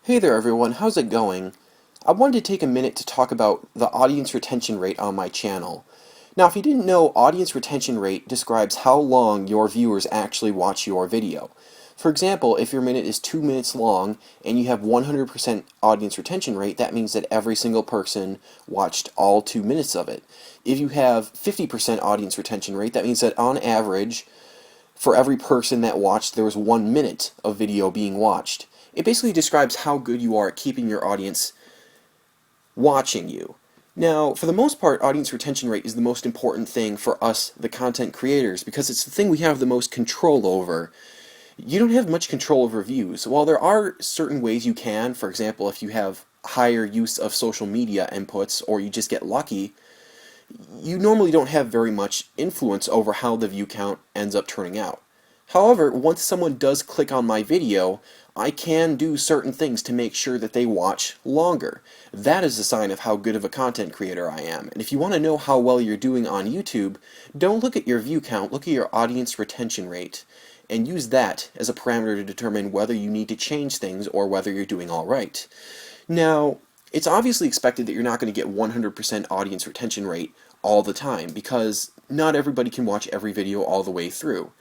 Hey there everyone, how's it going? I wanted to take a minute to talk about the audience retention rate on my channel. Now, if you didn't know, audience retention rate describes how long your viewers actually watch your video. For example, if your minute is 2 minutes long and you have 100% audience retention rate, that means that every single person watched all 2 minutes of it. If you have 50% audience retention rate, that means that on average, for every person that watched, there was 1 minute of video being watched. It basically describes how good you are at keeping your audience watching you. Now, for the most part, audience retention rate is the most important thing for us, the content creators, because it's the thing we have the most control over. You don't have much control over views. While there are certain ways you can, for example, if you have higher use of social media inputs or you just get lucky, you normally don't have very much influence over how the view count ends up turning out. However, once someone does click on my video, I can do certain things to make sure that they watch longer. That is a sign of how good of a content creator I am. And if you want to know how well you're doing on YouTube, don't look at your view count, look at your audience retention rate, and use that as a parameter to determine whether you need to change things or whether you're doing all right. Now, it's obviously expected that you're not going to get 100% audience retention rate all the time, because not everybody can watch every video all the way through.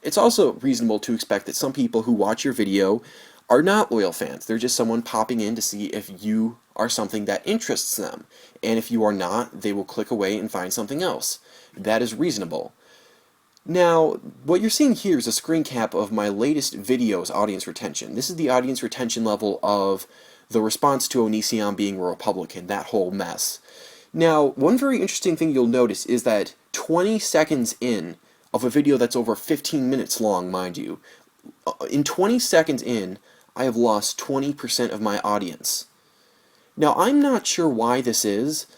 It's also reasonable to expect that some people who watch your video are not loyal fans. They're just someone popping in to see if you are something that interests them. And if you are not, they will click away and find something else. That is reasonable. Now, what you're seeing here is a screen cap of my latest video's audience retention. This is the audience retention level of the response to Onision being a Republican, that whole mess. Now, one very interesting thing you'll notice is that 20 seconds in of a video that's over 15 minutes long, mind you, in 20 seconds in, I have lost 20% of my audience. Now, I'm not sure why this is.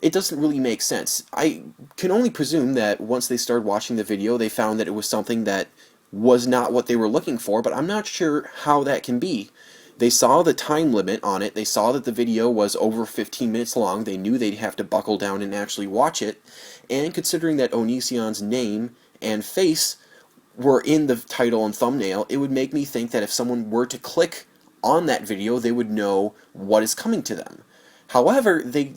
It doesn't really make sense. I can only presume that once they started watching the video, they found that it was something that was not what they were looking for, but I'm not sure how that can be. They saw the time limit on it, they saw that the video was over 15 minutes long, they knew they'd have to buckle down and actually watch it, and considering that Onision's name and face were in the title and thumbnail, it would make me think that if someone were to click on that video, they would know what is coming to them. However, they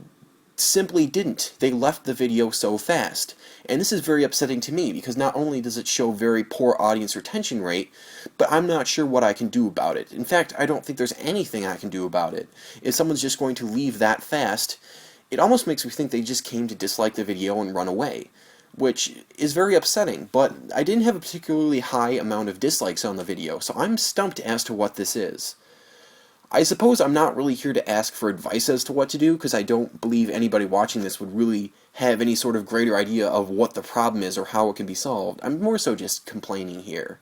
simply didn't. They left the video so fast. And this is very upsetting to me, because not only does it show very poor audience retention rate, but I'm not sure what I can do about it. In fact, I don't think there's anything I can do about it. If someone's just going to leave that fast, it almost makes me think they just came to dislike the video and run away, which is very upsetting. But I didn't have a particularly high amount of dislikes on the video, so I'm stumped as to what this is. I suppose I'm not really here to ask for advice as to what to do, because I don't believe anybody watching this would really have any sort of greater idea of what the problem is or how it can be solved. I'm more so just complaining here.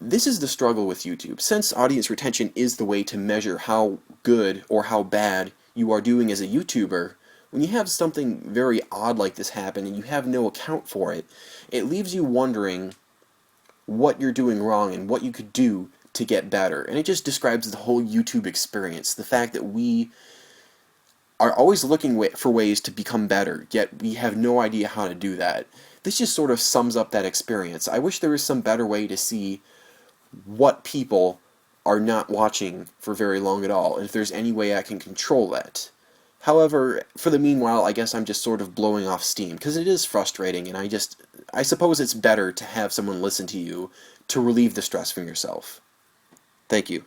This is the struggle with YouTube. Since audience retention is the way to measure how good or how bad you are doing as a YouTuber, when you have something very odd like this happen and you have no account for it, it leaves you wondering what you're doing wrong and what you could do to get better. And it just describes the whole YouTube experience. The fact that we are always looking for ways to become better, yet we have no idea how to do that. This just sort of sums up that experience. I wish there was some better way to see what people are not watching for very long at all, and if there's any way I can control that. However, for the meanwhile, I guess I'm just sort of blowing off steam, because it is frustrating, and I suppose it's better to have someone listen to you to relieve the stress from yourself. Thank you.